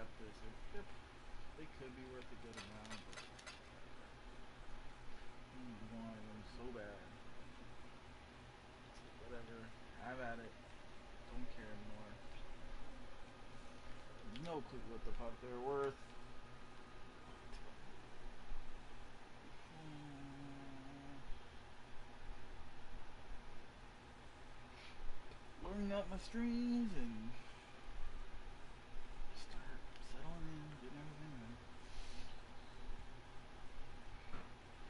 got this. They could be worth a good amount, but I want them so bad. Whatever, have at it. Don't care anymore. No clue what the fuck they're worth. Loading up my streams and start settling in, getting everything ready.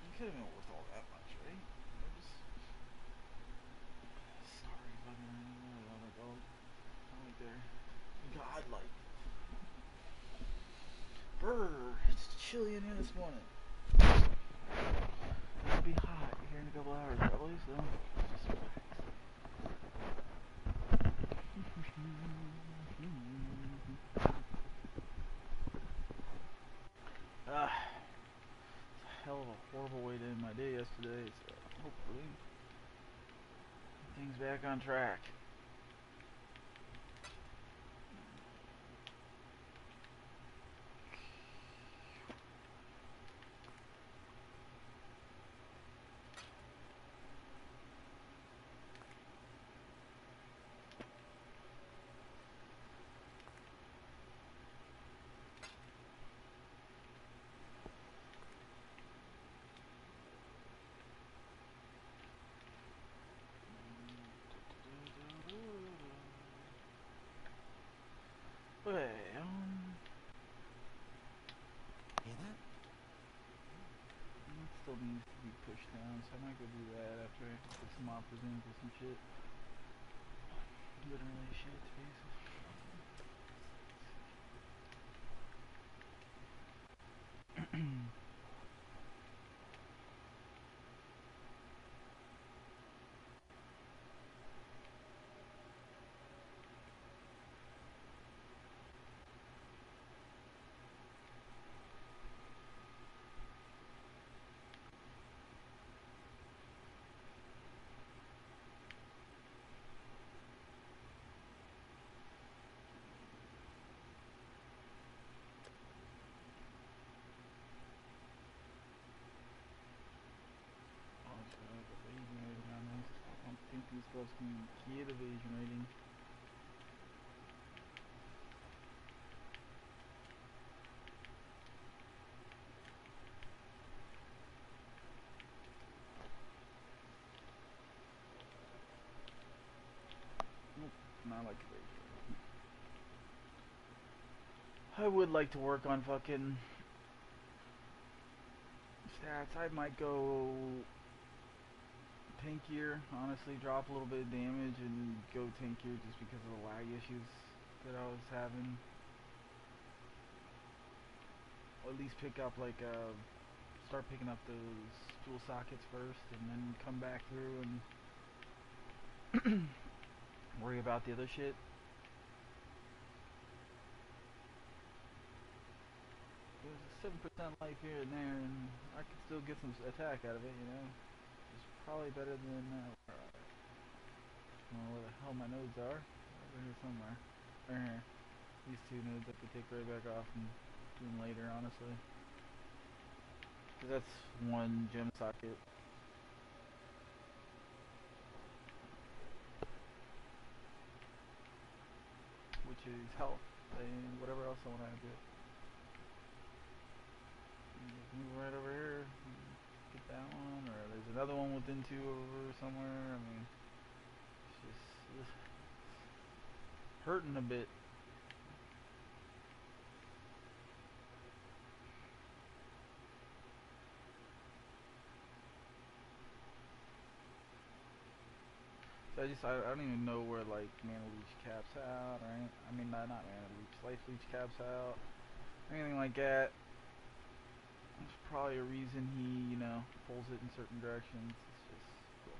You could have been worth all that much, right? Sorry, fucking like all like they're godlike. Brr, it's chilly in here this morning. It'll be hot here in a couple hours, probably, so just relax. It's a hell of a horrible way to end my day yesterday, so hopefully things back on track. Okay, Hear that? It still needs to be pushed down, so I might go do that after I put some offers in for some shit. Literally shit, basically. I don't think these girls can get evasion rating. Nope, not like evasion rating. I would like to work on fucking stats. I might go tankier, honestly, drop a little bit of damage and go tankier just because of the lag issues that I was having. Or at least pick up like start picking up those dual sockets first and then come back through and worry about the other shit. There's a 7% life here and there and I can still get some attack out of it, you know. It's probably better than I don't know where the hell my nodes are. Over here somewhere. Right here. These two nodes I could take right back off and do them later, honestly. Because that's one gem socket. Which is health and whatever else I want to add to it. Move right over here. Get that one. Or there's another one within two over somewhere. I mean, it's just hurting a bit. So I don't even know where like mana leech caps out, right? I mean not mana leech, life leech caps out, anything like that. There's probably a reason he, you know, pulls it in certain directions. It's just cool.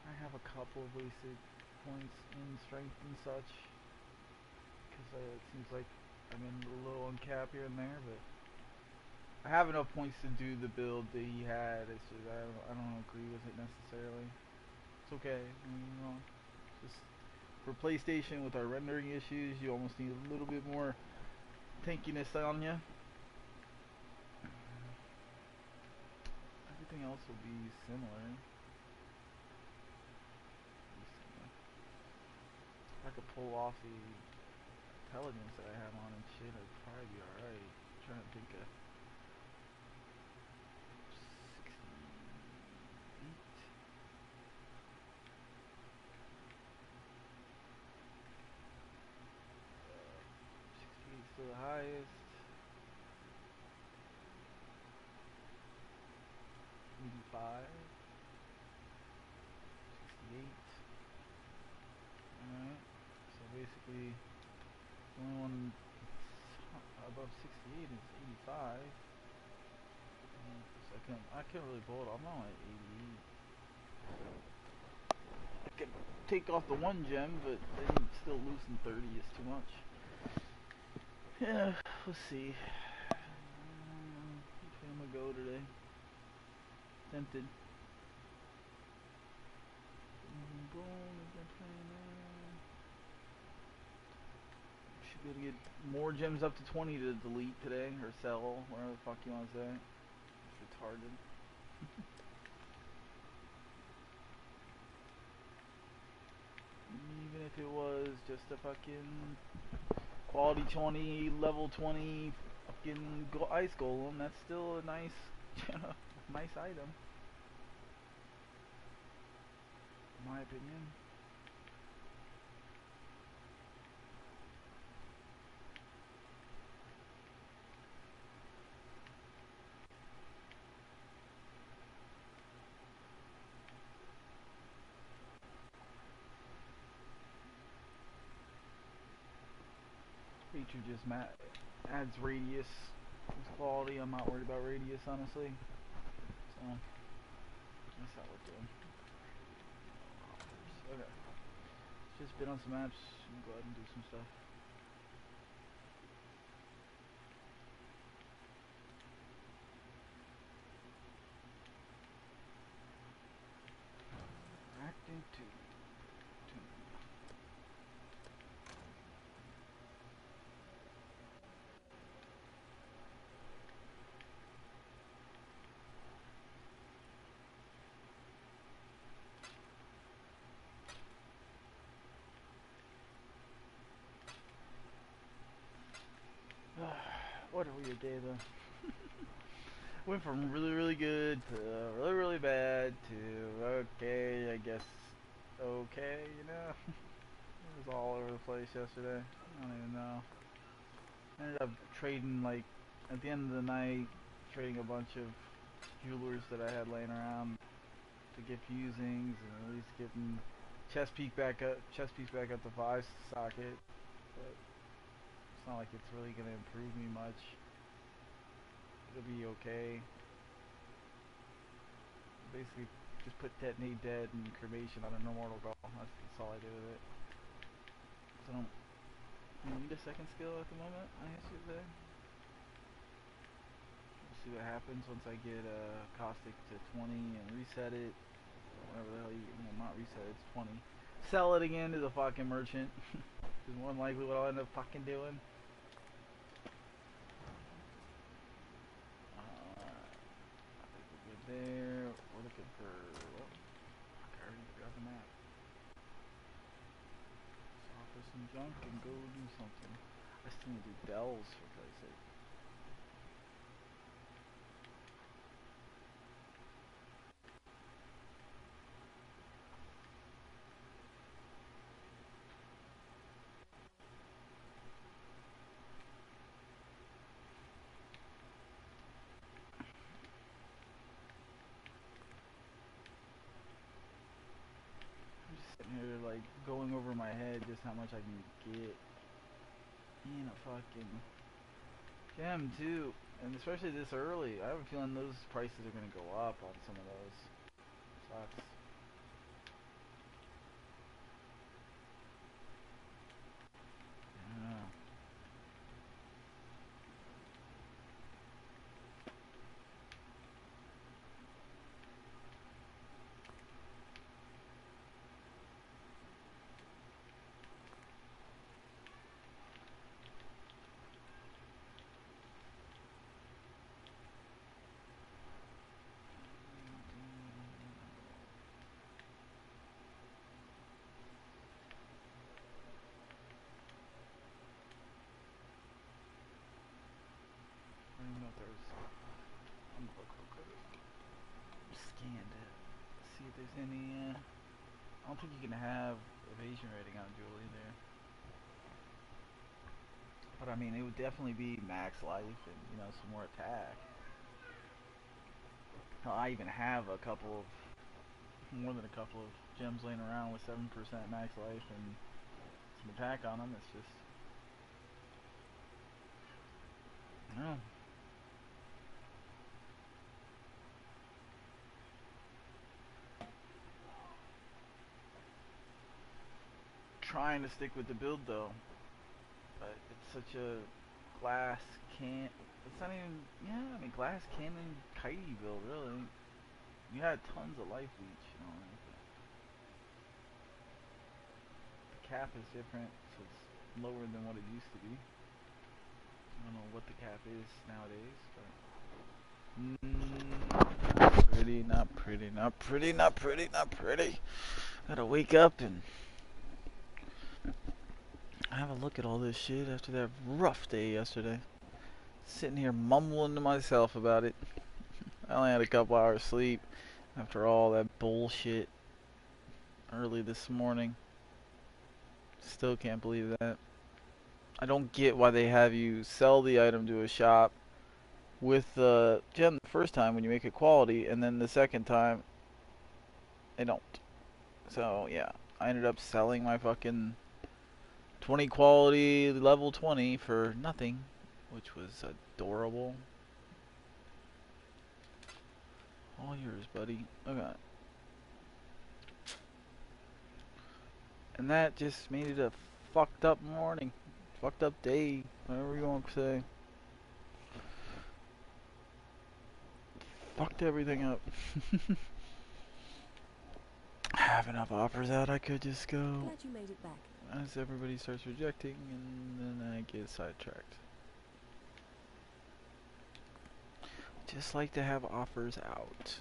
I have a couple of wasted points in strength and such, because it seems like I'm in a little uncap here and there, but I have enough points to do the build that he had. It's just I don't agree with it necessarily. It's okay. I mean, you know, just For PlayStation, with our rendering issues, you almost need a little bit more tankiness on you. Everything else will be similar. If I could pull off the intelligence that I have on and shit, I'd probably be alright. I'm trying to think of 68 still the highest. 85. 68. Alright. So basically, the only one above 68 is 85. So I can't really pull it off. I'm at 88. I can take off the one gem, but then still losing 30 is too much. Yeah, let's see. Which way am I go today? Tempted. Should be able to get more gems up to 20 to delete today, or sell, whatever the fuck you want to say. It's retarded. Even if it was just a fucking quality 20, level 20 fucking ice golem, that's still a nice, nice item. In my opinion. Feature just adds radius with quality. I'm not worried about radius, honestly. So that's not what we're doing. Okay. Let's just bid on some maps and go ahead and do some stuff. Acting 2. What a weird day though. Went from really really good to really really bad to okay, I guess okay, you know. It was all over the place yesterday. I don't even know. I ended up trading, like, at the end of the night, trading a bunch of jewelers that I had laying around to get fusings and at least getting chest piece back up to 5 socket. But it's not like it's really gonna improve me much. It'll be okay. Basically, just put detonate dead and cremation on a no mortal gall. That's all I did with it. So I don't need a second skill at the moment, I guess you'd say. We'll see what happens once I get caustic to 20 and reset it. Whatever the hell you, well, not reset it, it's 20. Sell it again to the fucking merchant. Is more than likely what I'll end up fucking doing. I think we're good there. We're looking for, well, fuck, I already got the map. Let's offer some junk and go do something. I still need to do bells for Christ's sake. Sitting here like going over my head just how much I can get in a fucking gem too, and especially this early. I have a feeling those prices are gonna go up on some of those. Sucks. I don't know. scanned it. See if there's any. I don't think you can have evasion rating on Jewel either. But I mean, it would definitely be max life and some more attack. Hell, I even have more than a couple of gems laying around with 7% max life and some attack on them. It's just, I don't know. Trying to stick with the build though, but it's such a glass can. It's not even. Yeah, I mean glass cannon kitey build really. You had tons of life leech, the cap is different, so it's lower than what it used to be. I don't know what the cap is nowadays, but not pretty, not pretty, not pretty, not pretty, not pretty. Gotta wake up and have a look at all this shit after that rough day yesterday. Sitting here mumbling to myself about it. I only had a couple hours sleep after all that bullshit early this morning. Still can't believe that. I don't get why they have you sell the item to a shop with the gem the first time when you make it quality, and then the second time they don't. So yeah, I ended up selling my fucking 20 quality level 20 for nothing, which was adorable. All yours, buddy. Okay. And that just made it a fucked up morning. Fucked up day. Whatever you want to say. Fucked everything up. I have enough offers out, I could just go. Glad you made it back. As everybody starts rejecting, and then I get sidetracked. Just like to have offers out.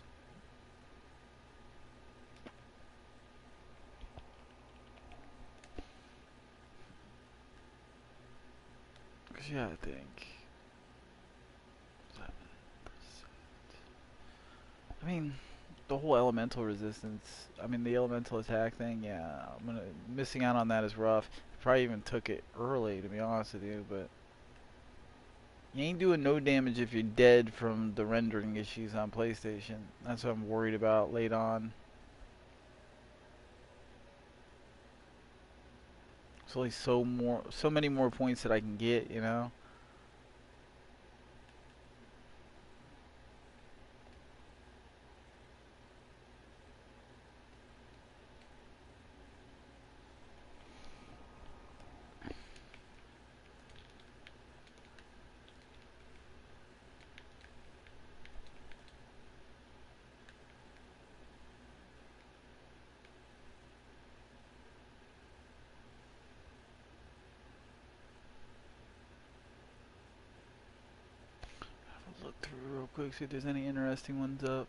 Cause yeah, I think 7%. I mean, the whole elemental resistance. I mean, the elemental attack thing. Yeah, missing out on that is rough. Probably even took it early, to be honest with you, but you ain't doing no damage if you're dead from the rendering issues on PlayStation. That's what I'm worried about late on. There's only so many more points that I can get, you know. Look through real quick, see if there's any interesting ones up.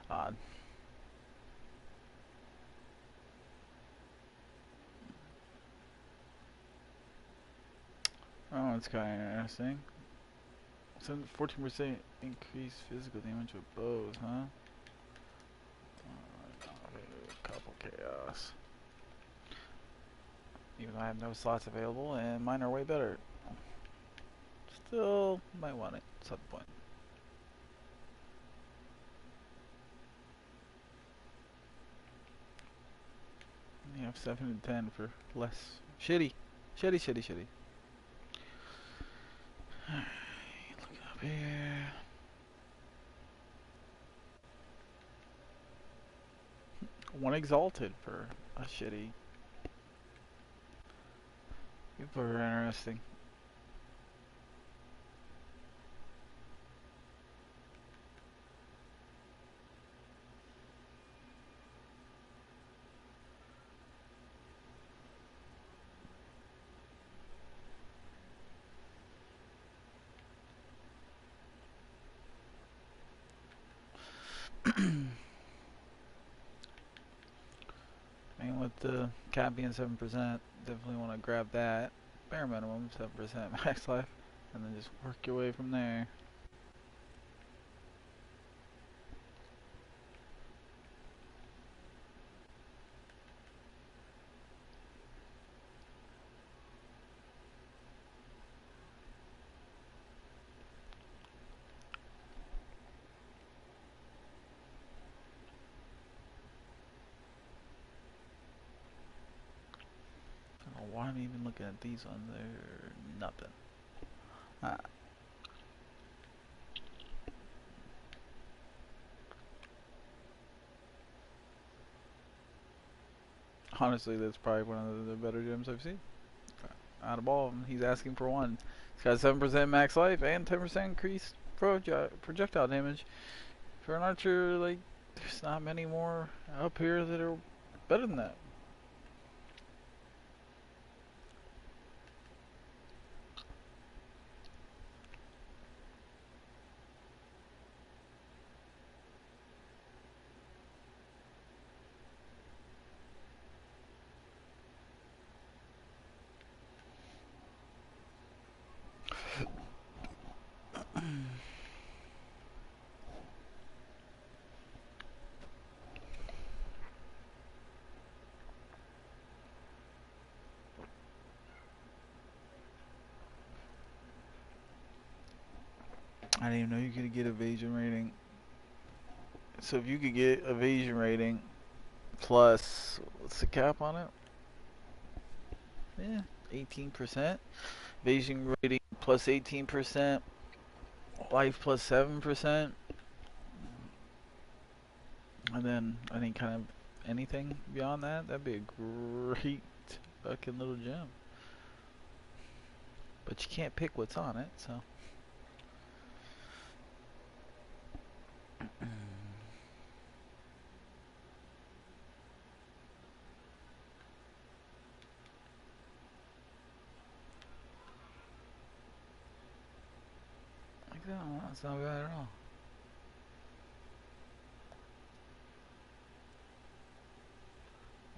Odd. Oh, it's kind of interesting. 14% increased physical damage with bows, huh? A couple chaos. Even though I have no slots available, and mine are way better. Still might want it at some point. You have 7 and 10 for less. Shitty. Shitty, shitty, shitty. Look up here. One exalted for a shitty. People are interesting. With the cap being 7%, definitely want to grab that. Bare minimum, 7% max life. And then just work your way from there. I don't know why I'm even looking at these ones. They're nothing. Honestly, that's probably one of the better gems I've seen. Out of all of them, he's asking for one. He's got 7% max life and 10% increased projectile damage. For an archer, like, there's not many more up here that are better than that. I didn't even know you could get evasion rating. So if you could get evasion rating plus, what's the cap on it? Yeah, 18%. Evasion rating plus 18%. Life plus 7%. And then I think kind of anything beyond that, that'd be a great fucking little gem. But you can't pick what's on it, so. Like that, well, that's not bad at all.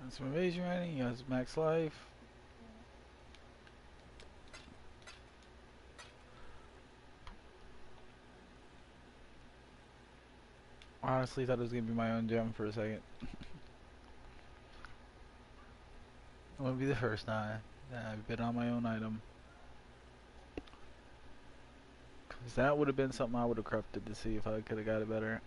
And some evasion rating, he has max life. Honestly, thought it was gonna be my own gem for a second. It wouldn't be the first time that I've been on my own item. Cause that would have been something I would have crafted to see if I could have got it better.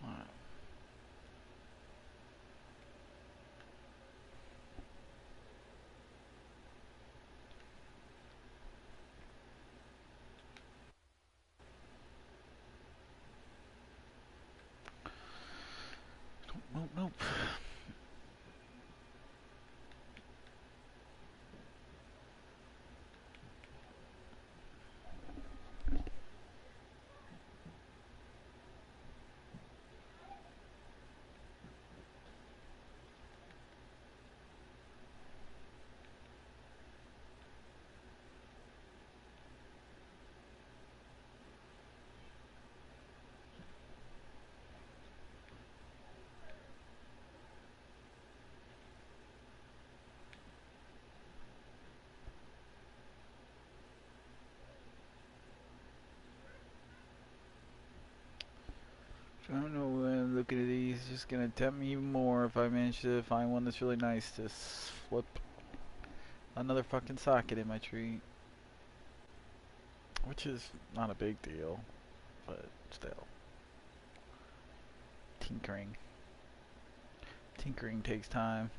Alright. Nope. I don't know when looking at these, it's just gonna tempt me even more if I manage to find one that's really nice to flip another fucking socket in my tree. Which is not a big deal, but still. Tinkering. Tinkering takes time.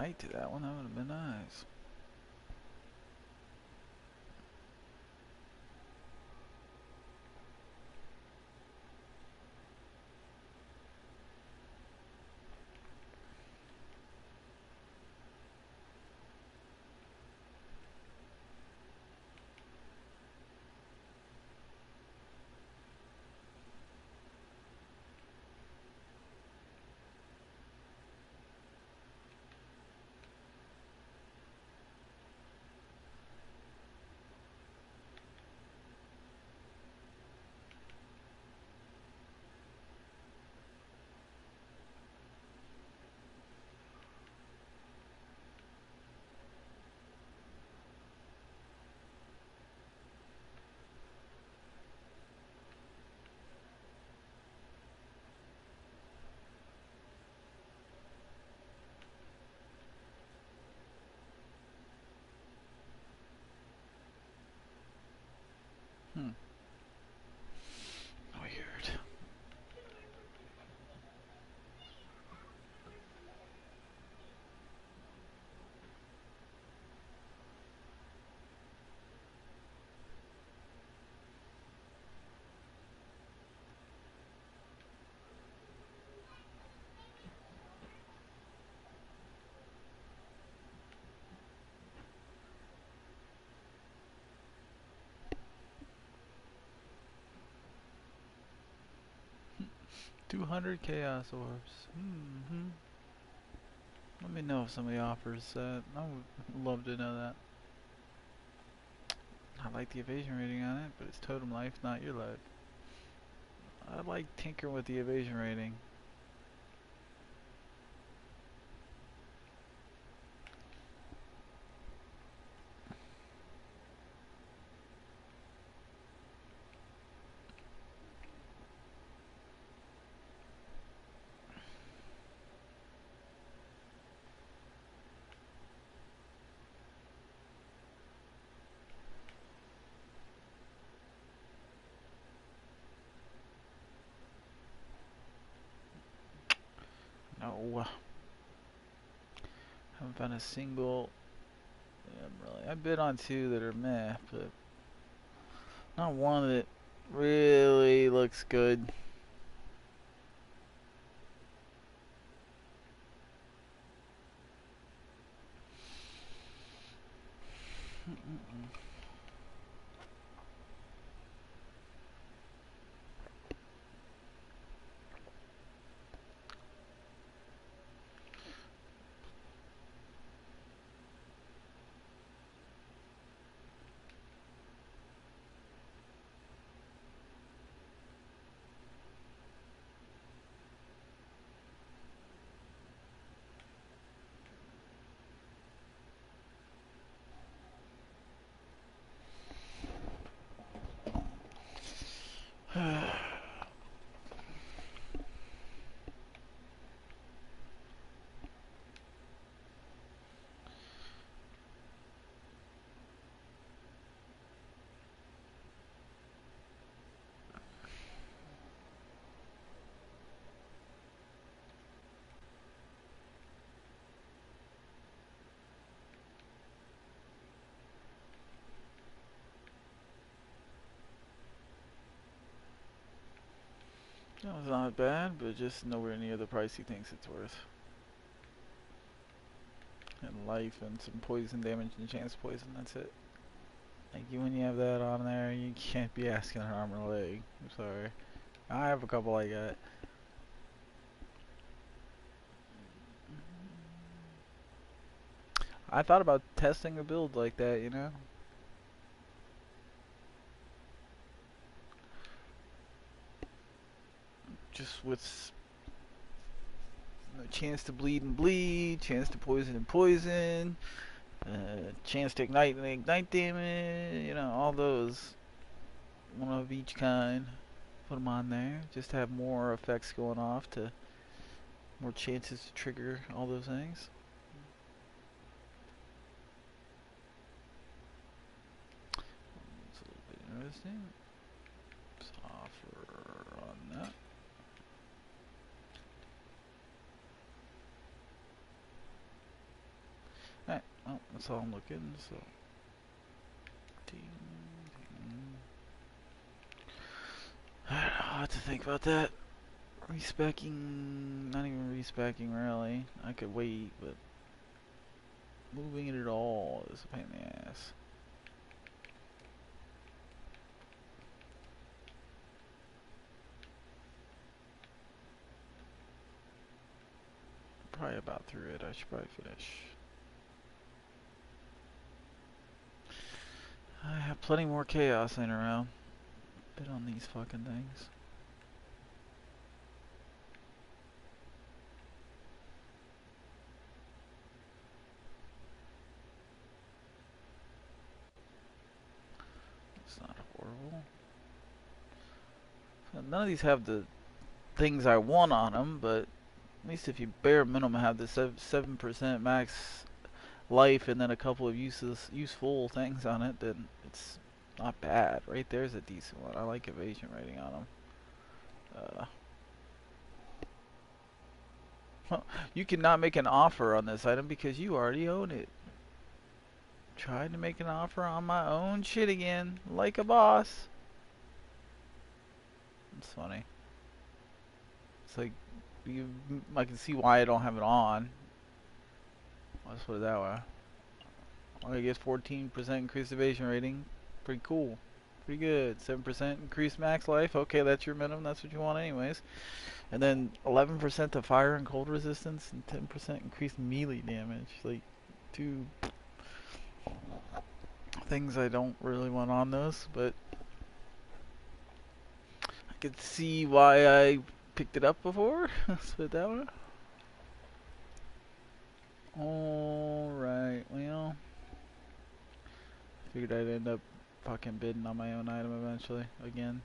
height to that one. That would have been nice. Hmm. Weird. $200 chaos orbs. Let me know if somebody offers that. I would love to know that. I like the evasion rating on it, but it's totem life, not your life. I like tinkering with the evasion rating. No. Haven't found a single. I bid on two that are meh, but not one that really looks good. That was not bad, but just nowhere near the price he thinks it's worth. And life and some poison damage and chance poison, that's it. Like, when you have that on there, you can't be asking an armor leg. I'm sorry. I have a couple like that. I thought about testing a build like that, you know? Just with chance to bleed and bleed, chance to poison and poison, chance to ignite and ignite damage, you know, all those. One of each kind. Put them on there, just to have more effects going off, to more chances to trigger all those things. It's a little bit interesting. Let's offer on that. That's all I'm looking. So, ding, ding. I don't know what to think about that. Respecking, not even respecking really. I could wait, but moving it at all is a pain in the ass. Probably about through it. I should probably finish. I have plenty more chaos laying around. Bit on these fucking things. It's not horrible. None of these have the things I want on them, but at least if you bare minimum have the 7% max life and then a couple of useful things on it, then it's not bad. Right there's a decent one. I like evasion rating on them. You cannot make an offer on this item because you already own it. Tried to make an offer on my own shit again, like a boss. It's funny. It's like, I can see why I don't have it on. Let's put it that way. I get 14% increased evasion rating. Pretty cool. Pretty good. 7% increased max life. Okay, that's your minimum. That's what you want anyways. And then 11% to fire and cold resistance and 10% increased melee damage. Like, two things I don't really want on those, but I could see why I picked it up before. Let's put it that way. Alright, well, figured I'd end up fucking bidding on my own item eventually, again.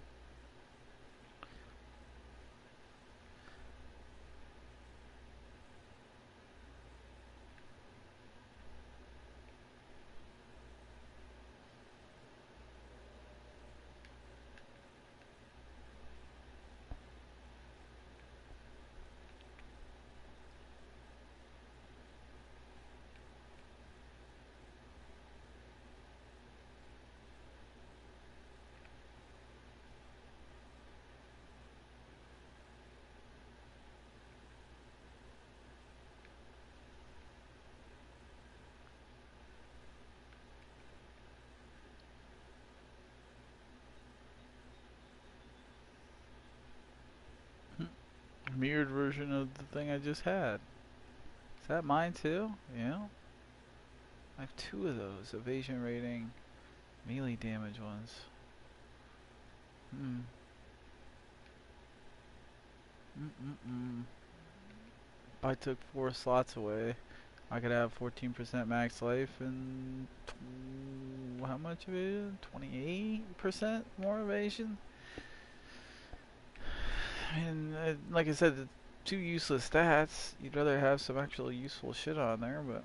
Mirrored version of the thing I just had. Is that mine too? Yeah. I have two of those evasion rating melee damage ones. If I took 4 slots away, I could have 14% max life and how much evasion? 28% more evasion. And like I said, the two useless stats. You'd rather have some actual useful shit on there, but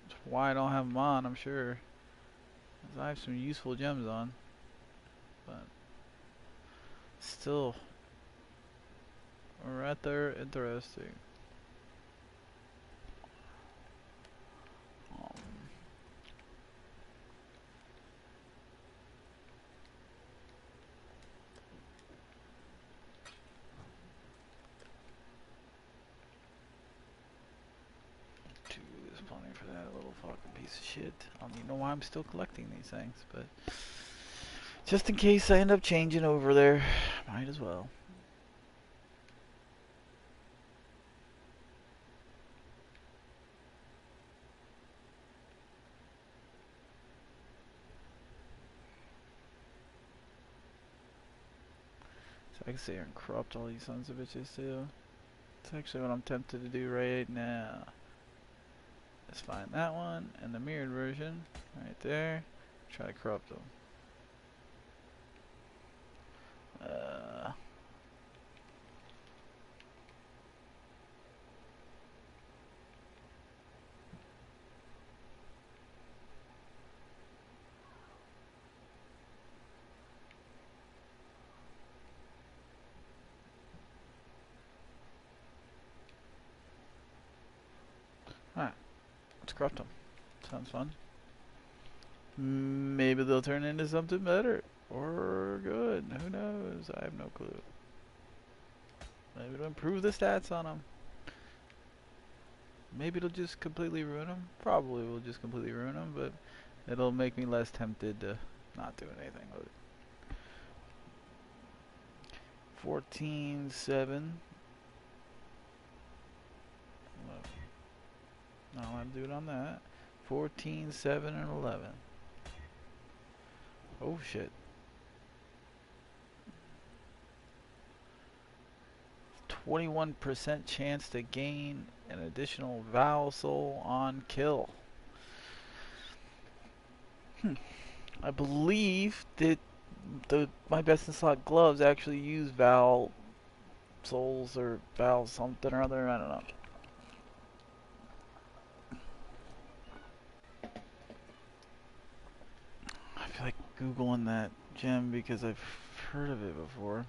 that's why I don't have them on, I'm sure. 'Cause I have some useful gems on, but still rather interesting. Um, Two is plenty for that little fucking piece of shit. I don't even know why I'm still collecting these things, but just in case I end up changing over there, might as well. So I can sit here and corrupt all these sons of bitches too. That's actually what I'm tempted to do right now. Let's find that one and the mirrored version right there. Try to corrupt them. Alright, let's corrupt them. Sounds fun. Maybe they'll turn into something better. Or good. Who knows? I have no clue. Maybe it'll improve the stats on them. Maybe it'll just completely ruin them. Probably will just completely ruin them, but it'll make me less tempted to not do anything with it. 14, 7. No, I'm doing on that. 14, 7, and 11. Oh shit. 21% chance to gain an additional Val Soul on kill. I believe that my best in slot gloves actually use Val Souls or Val something or other. I don't know. I feel like Googling that gem because I've heard of it before.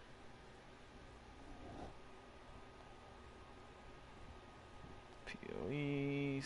POE.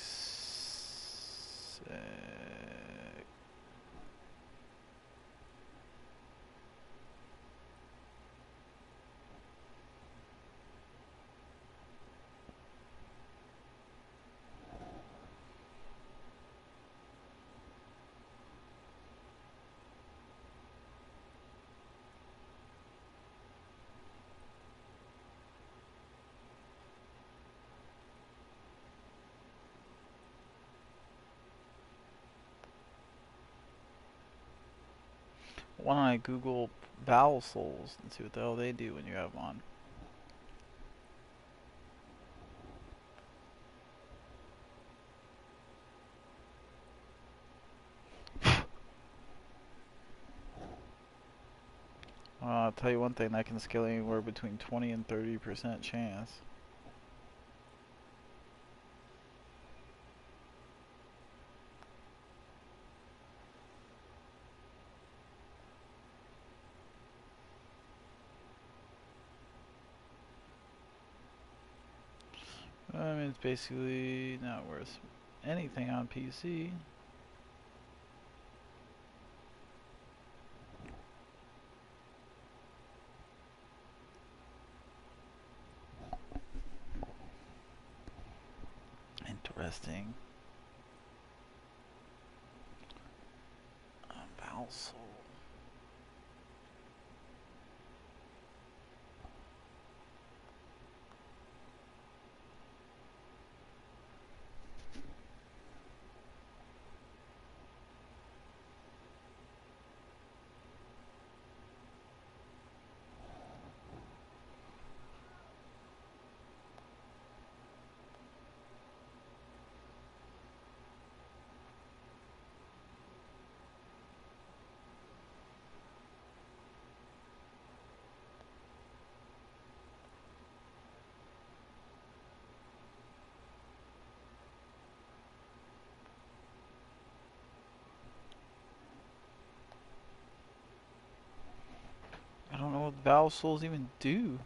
Why don't I Google Val Souls and see what the hell they do when you have them on? I'll tell you one thing, that can scale anywhere between 20 and 30% chance. I mean, it's basically not worth anything on PC. Interesting. Val Soul. I don't know what Val Souls even do.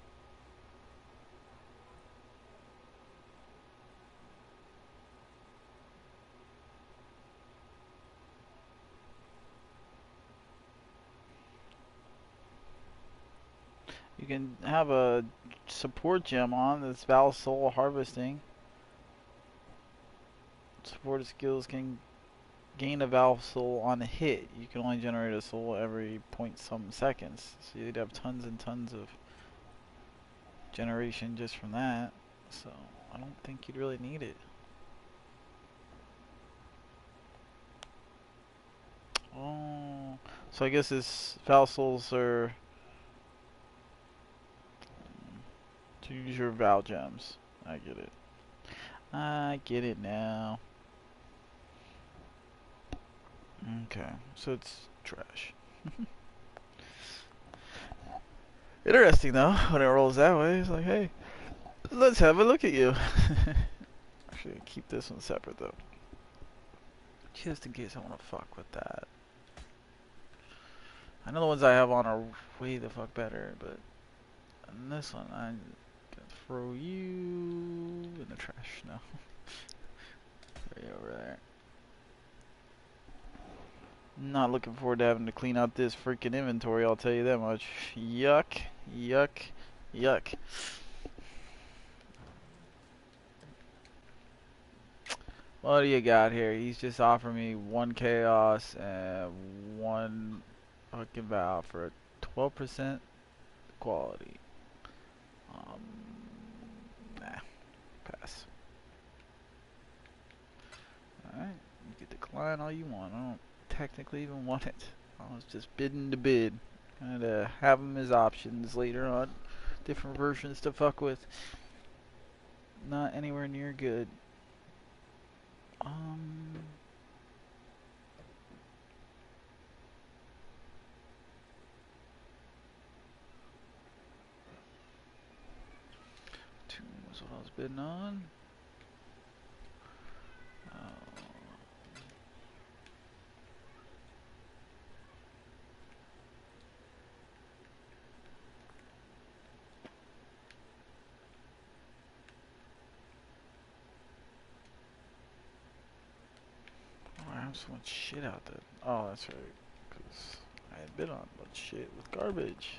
You can have a support gem on that's Val Soul harvesting. Supported skills can gain a Val Soul on a hit. You can only generate a soul every point some seconds. So you'd have tons and tons of generation just from that. So I don't think you'd really need it. Oh, so I guess this Val Souls are to use your Val gems. I get it. I get it now. Okay, so it's trash. Interesting though, when it rolls that way, it's like, hey, let's have a look at you. Actually, keep this one separate though. Just in case I want to fuck with that. I know the ones I have on are way the fuck better, but on this one, I'm gonna throw you in the trash. No. Throw you over there. Not looking forward to having to clean out this freaking inventory, I'll tell you that much. Yuck, yuck, yuck. What do you got here? He's just offering me 1 chaos and 1 fucking valve for a 12% quality. Nah, pass. Alright, you can decline all you want. I don't technically even want it. I was just bidding to bid. Kinda have them as options later on. Different versions to fuck with. Not anywhere near good. Two was what I was bidding on. I have so much shit out there. Oh, that's right. Because I had bid on a bunch of shit with garbage.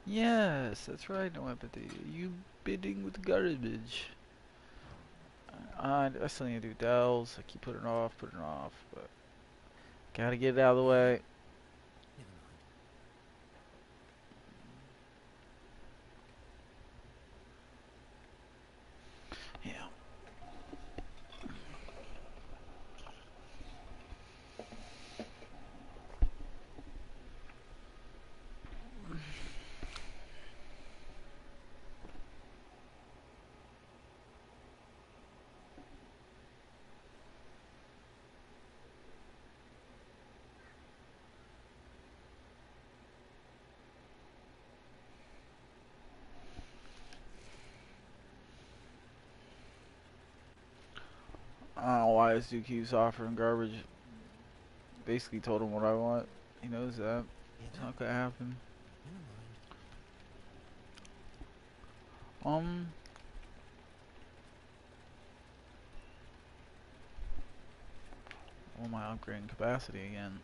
Yes, that's right, no empathy. You bidding with garbage. I still need to do Dells. I keep putting it off, but gotta get it out of the way. Never mind. Yeah. I don't know why this dude keeps offering garbage. Basically told him what I want. He knows that. Hear It's that? not gonna happen. Never mind. Oh my upgrading capacity again.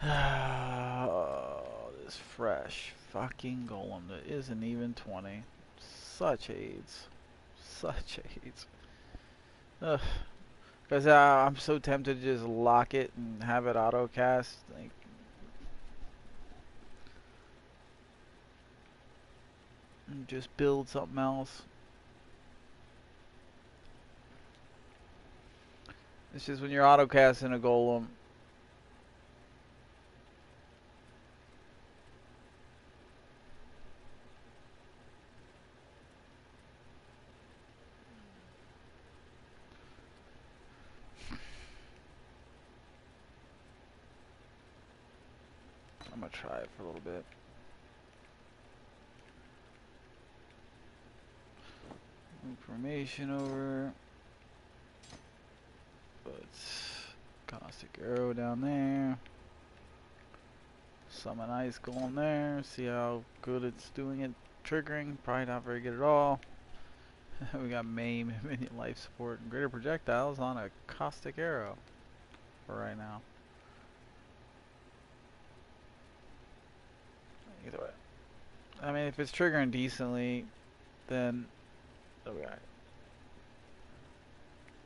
Oh, this fresh fucking golem that isn't even 20. Such AIDS. Such AIDS. Ugh. Because I'm so tempted to just lock it and have it auto cast. Like, and just build something else. It's just when you're auto casting a golem. I'm gonna try it for a little bit. Move formation over. Put caustic arrow down there. Summon ice golem there. See how good it's doing it triggering. Probably not very good at all. We got maim, minion life support, and greater projectiles on a caustic arrow for right now. Either way. I mean, if it's triggering decently, then it'll be alright.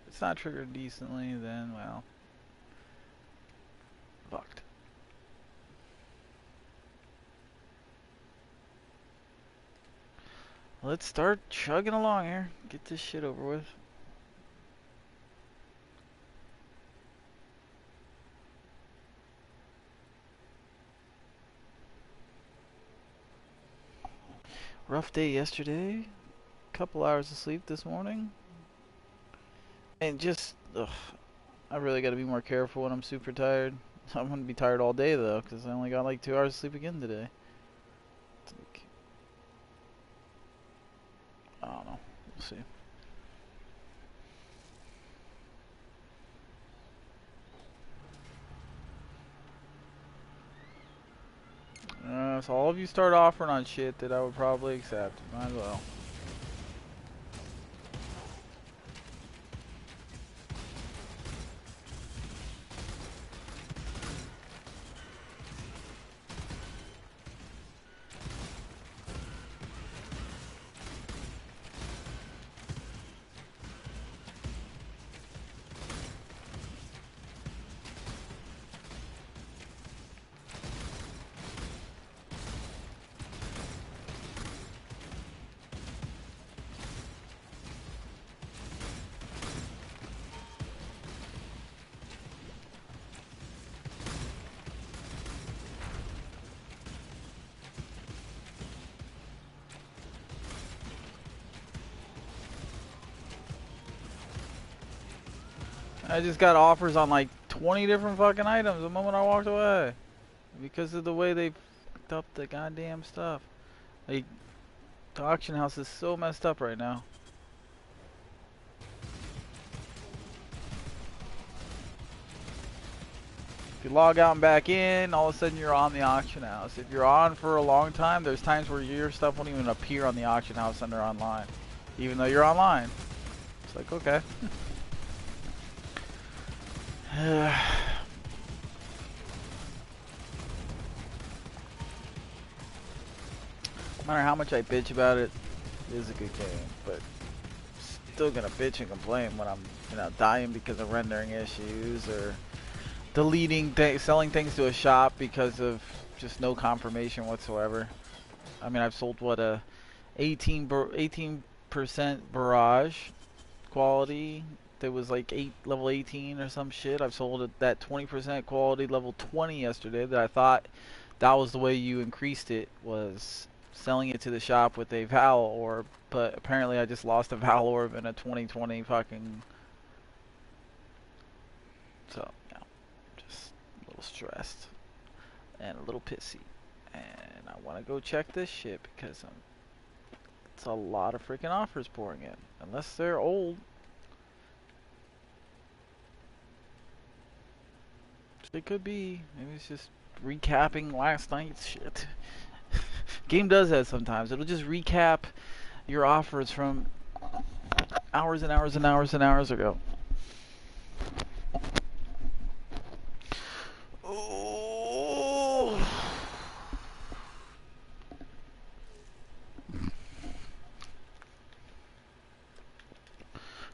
If it's not triggered decently, then, well, fucked. Let's start chugging along here. Get this shit over with. Rough day yesterday. Couple hours of sleep this morning. And just, ugh, I really gotta be more careful when I'm super tired. I'm gonna be tired all day though, because I only got like 2 hours of sleep again today. Like, I don't know. We'll see. Yeah, so all of you start offering on shit that I would probably accept. Might as well. I just got offers on like 20 different fucking items the moment I walked away. Because of the way they fucked up the goddamn stuff. Like, the auction house is so messed up right now. If you log out and back in, all of a sudden you're on the auction house. If you're on for a long time, there's times where your stuff won't even appear on the auction house under online. Even though you're online. It's like, okay. No matter how much I bitch about it, it is a good game, but still gonna bitch and complain when I'm, you know, dying because of rendering issues or deleting selling things to a shop because of just no confirmation whatsoever. I mean, I've sold what, a 18% barrage quality that was like level 18 or some shit. I've sold it that 20% quality level 20 yesterday that I thought that was the way you increased it, was selling it to the shop with a Val orb, but apparently I just lost a Val orb in a 2020 fucking. So, yeah, just a little stressed and a little pissy, and I want to go check this shit because it's a lot of freaking offers pouring in, unless they're old. It could be. Maybe it's just recapping last night's shit. Game does that sometimes. It'll just recap your offers from hours and hours and hours and hours ago. Oh.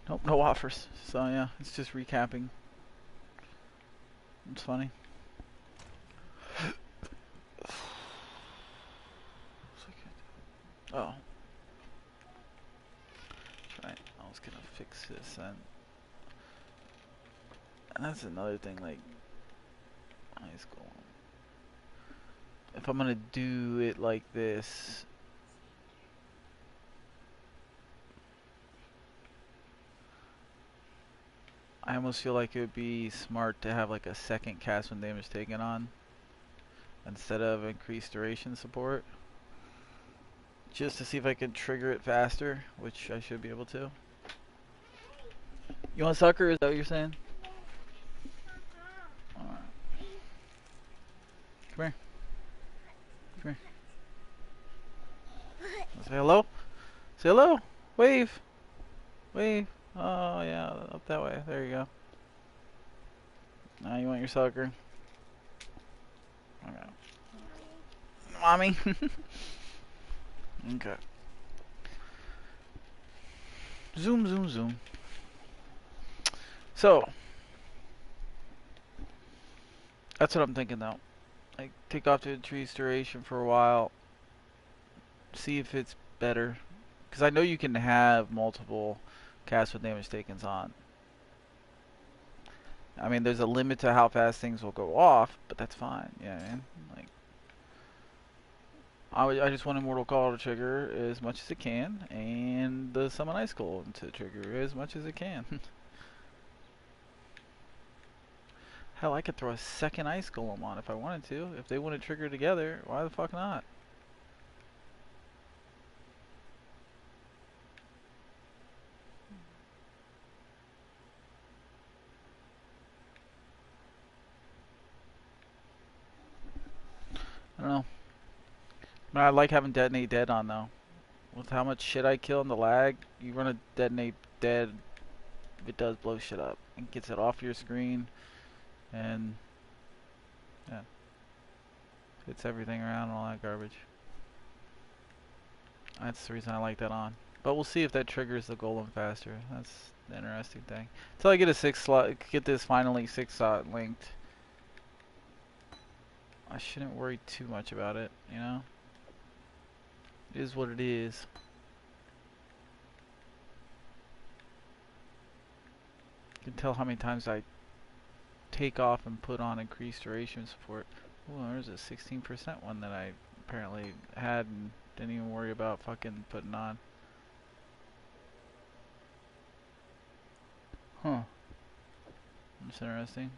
Nope, no offers. So yeah, it's just recapping. It's funny. Oh. Right. I was gonna fix this and that's another thing, like, high school. If I'm gonna do it like this, I almost feel like it would be smart to have like a second cast when damage taken on instead of increased duration support, just to see if I can trigger it faster, which I should be able to. You want sucker? Is that what you're saying? Alright. Come here. Come here. Say hello? Say hello! Wave! Wave! Oh yeah, up that way. There you go. Now you want your sucker. Okay. Mommy! Okay. Zoom, zoom, zoom. So, that's what I'm thinking though. Like, take off the increased duration for a while. See if it's better. Because I know you can have multiple casts with damage takens on. I mean, there's a limit to how fast things will go off, but that's fine. Yeah, man. Like, I just want Immortal Call to trigger as much as it can, and the Summon Ice Golem to trigger as much as it can. Hell, I could throw a second Ice Golem on if I wanted to. If they want to trigger together, why the fuck not? I don't know. But I like having detonate dead on though. With how much shit I kill and the lag, you run a detonate dead, it does blow shit up. It gets it off your screen, and yeah, hits everything around and all that garbage. That's the reason I like that on. But we'll see if that triggers the golem faster. That's the interesting thing. Until I get a 6 slot, get this finally 6 slot linked, I shouldn't worry too much about it, you know? It is what it is. You can tell how many times I take off and put on increased duration support. Oh, there's a 16% one that I apparently had and didn't even worry about fucking putting on. Huh. That's interesting.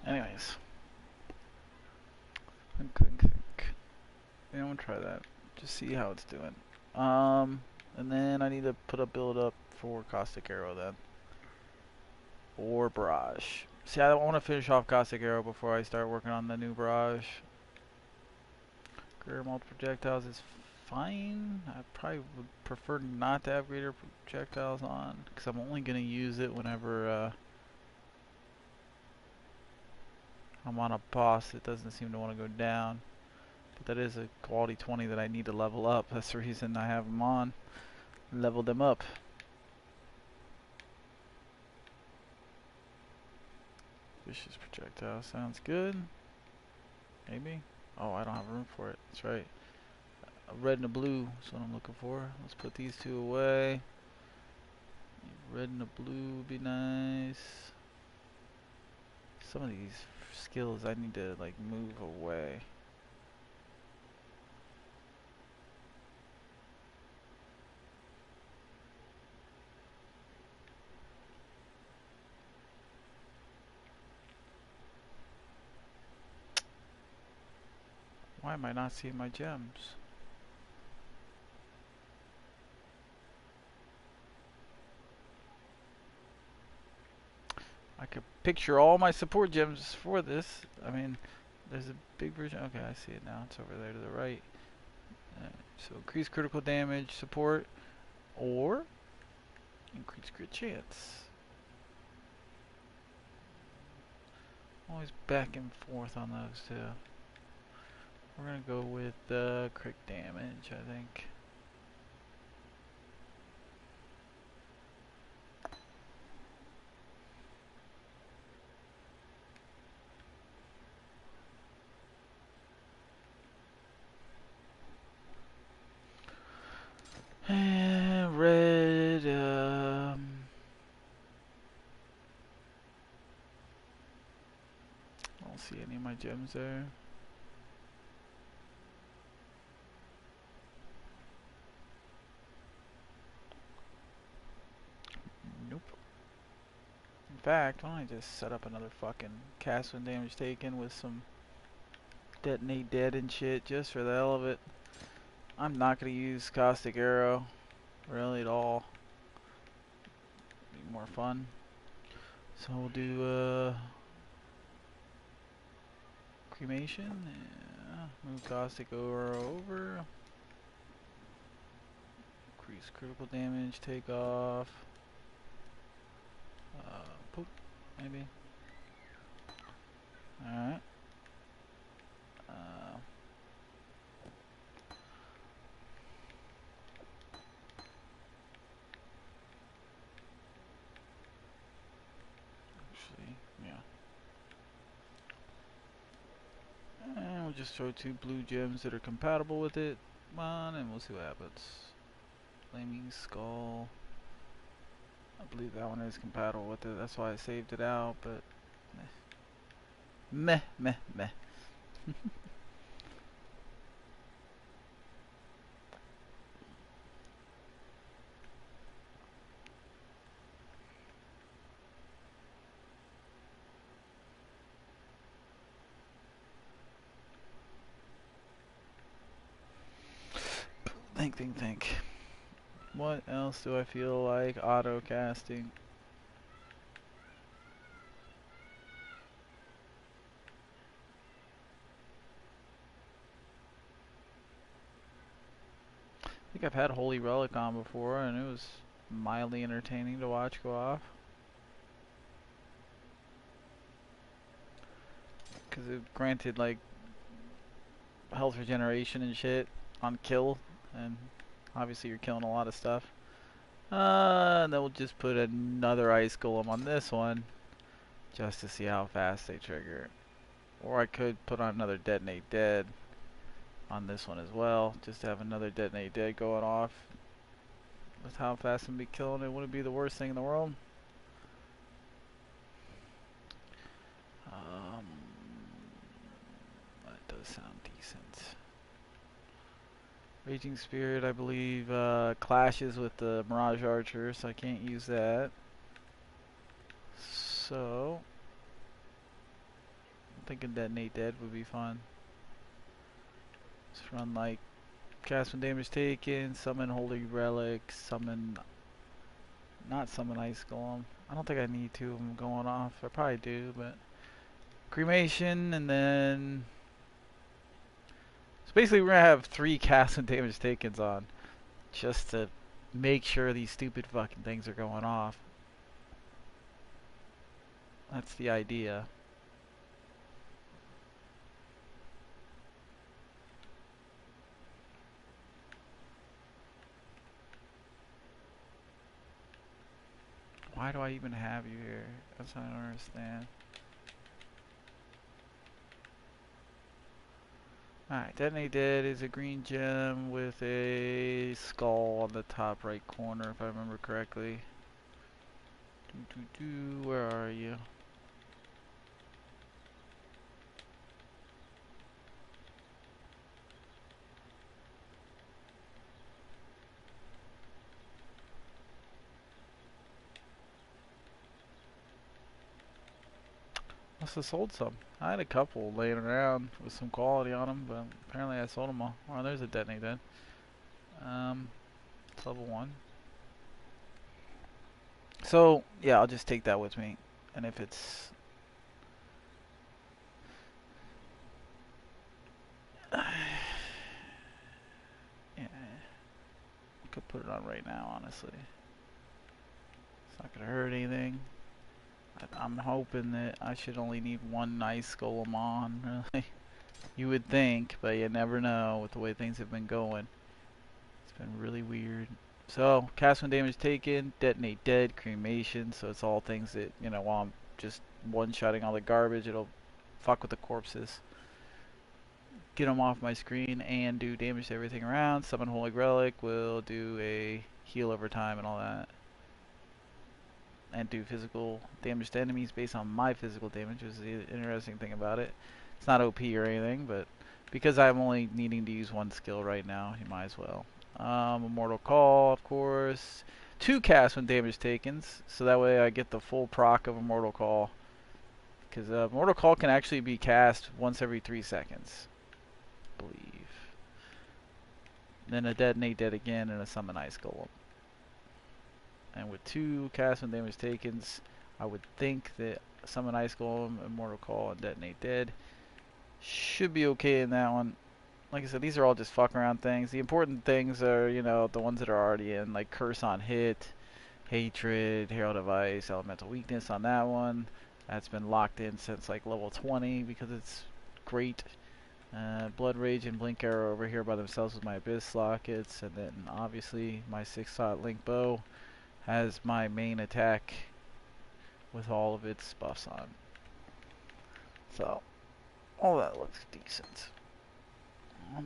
Anyways. Think. Yeah, I'm gonna try that. Just see how it's doing. And then I need to put a build up for Caustic Arrow then. Or Barrage. See, I want to finish off Caustic Arrow before I start working on the new Barrage. Greater multiple projectiles is fine. I probably would prefer not to have greater projectiles on, because I'm only going to use it whenever I'm on a boss that doesn't seem to want to go down. But that is a quality 20 that I need to level up. That's the reason I have them on. Level them up. Vicious projectile sounds good. Maybe. Oh, I don't have room for it. That's right. A red and a blue is what I'm looking for. Let's put these two away. Red and a blue would be nice. Some of these skills I need to like move away. Why am I not seeing my gems? I could picture all my support gems for this. I mean, there's a big version. Okay, I see it now. It's over there to the right. So increase critical damage support or increase crit chance. Always back and forth on those two. We're gonna go with crit damage, I think. Red, I don't see any of my gems there. Nope. In fact, why don't I just set up another fucking cast when damage taken with some detonate dead and shit just for the hell of it. I'm not gonna use Caustic Arrow really at all. Be more fun. So we'll do cremation. Yeah. Move Caustic Arrow over. Increase critical damage, take off. Poop, maybe. Alright. Actually, yeah. And we'll just throw 2 blue gems that are compatible with it. Come on, and we'll see what happens. Flaming Skull. I believe that one is compatible with it. That's why I saved it out, but meh, meh, meh. Think. What else do I feel like auto casting? I think I've had Holy Relic on before, and it was mildly entertaining to watch go off. Because it granted, like, health regeneration and shit on kill, and obviously you're killing a lot of stuff. And then we'll just put another Ice Golem on this one, just to see how fast they trigger. Or I could put on another Detonate Dead on this one as well, just to have another Detonate Dead going off. With how fast I'm be killing it, wouldn't be the worst thing in the world. That does sound decent. Raging Spirit, I believe, clashes with the Mirage Archer, so I can't use that. So, I'm thinking Detonate Dead would be fun. Just run like cast when damage taken, summon Holy Relic, not summon Ice Golem. I don't think I need two of them going off. I probably do, but Cremation, and then so basically we're gonna have 3 cast and damage takens on, just to make sure these stupid fucking things are going off. That's the idea. Why do I even have you here? That's what I don't understand. Alright, Detonate Dead is a green gem with a skull on the top right corner, if I remember correctly. Where are you? Must have sold some. I had a couple laying around with some quality on them, but apparently I sold them all. Oh, there's a Detonate Dead. It's level 1. So, yeah, I'll just take that with me. And if it's... yeah, I could put it on right now, honestly. It's not gonna hurt anything. I'm hoping that I should only need one Ice Golem on, really. You would think, but you never know with the way things have been going. It's been really weird. So, cast when damage taken, Detonate Dead, Cremation, so it's all things that, you know, while I'm just one-shotting all the garbage, it'll fuck with the corpses. Get them off my screen and do damage to everything around. Summon Holy Relic will do a heal over time and all that. And do physical damage to enemies based on my physical damage, which is the interesting thing about it. It's not OP or anything, but because I'm only needing to use one skill right now, you might as well. Immortal Call, of course. 2 casts when damage taken, so that way I get the full proc of Immortal Call. Because Immortal Call can actually be cast once every 3 seconds, I believe. Then a Detonate Dead again and a Summon Ice Golem. And with 2 cast when damage taken, I would think that Summon Ice Golem, Immortal Call, and Detonate Dead should be okay in that one. Like I said, these are all just fuck around things. The important things are, you know, the ones that are already in, like Curse on Hit, Hatred, Herald of Ice, Elemental Weakness on that one. That's been locked in since like level 20 because it's great. Blood Rage and Blink Arrow over here by themselves with my Abyss Lockets, and then obviously my 6-shot Link Bow has my main attack with all of its buffs on. So, all that looks decent. I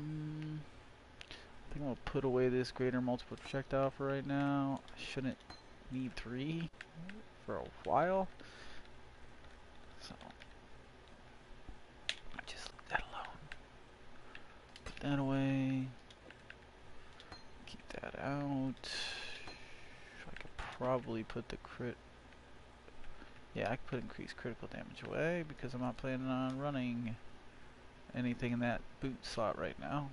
think I'll put away this greater multiple projectile for right now. I shouldn't need 3 for a while. So, I just leave that alone. Put that away. Keep that out. I could probably put the crit. Yeah, I could put increased critical damage away because I'm not planning on running anything in that boot slot right now.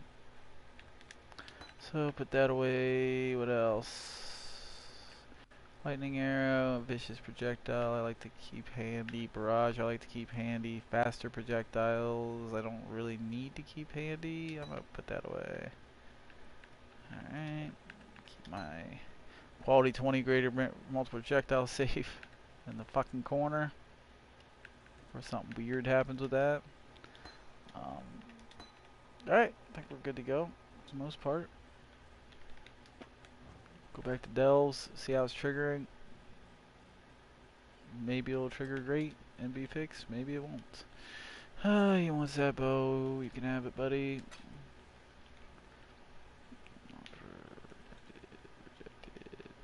So put that away. What else? Lightning arrow, vicious projectile, I like to keep handy. Barrage, I like to keep handy. Faster projectiles, I don't really need to keep handy. I'm gonna put that away. Alright. Keep my quality 20 greater multiple projectile safe in the fucking corner. Or something weird happens with that. Alright, I think we're good to go for the most part. Go back to Delves, see how it's triggering. Maybe it'll trigger great and be fixed. Maybe it won't. He wants that bow. You can have it, buddy.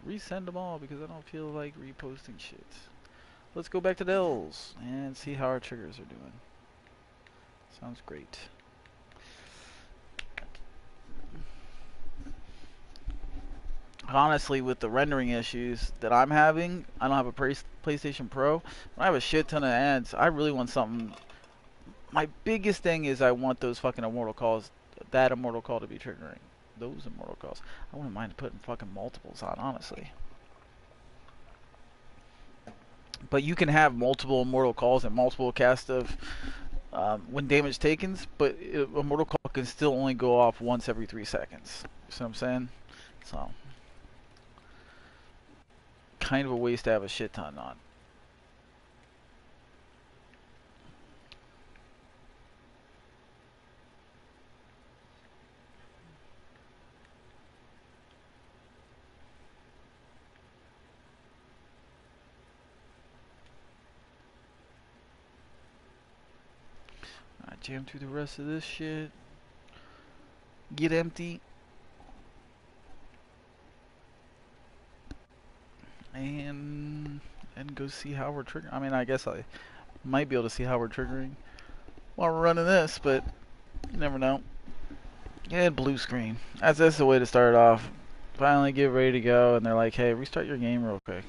Resend them all because I don't feel like reposting shit. Let's go back to Dells and see how our triggers are doing. Sounds great. Honestly, with the rendering issues that I'm having, I don't have a PlayStation Pro. When I have a shit ton of ads, I really want something. My biggest thing is I want those fucking Immortal Calls, that Immortal Call to be triggering. Those Immortal Calls. I wouldn't mind putting fucking multiples on, honestly. But you can have multiple Immortal Calls and multiple cast of when damage takens, but Immortal Call can still only go off once every 3 seconds. You see what I'm saying? So, kind of a waste to have a shit ton on. I jam through the rest of this shit. Get empty. And go see how we're triggering. I mean, I guess I might be able to see how we're triggering while we're running this, but you never know. Yeah, blue screen. That's the way to start off. Finally get ready to go, and they're like, hey, restart your game real quick.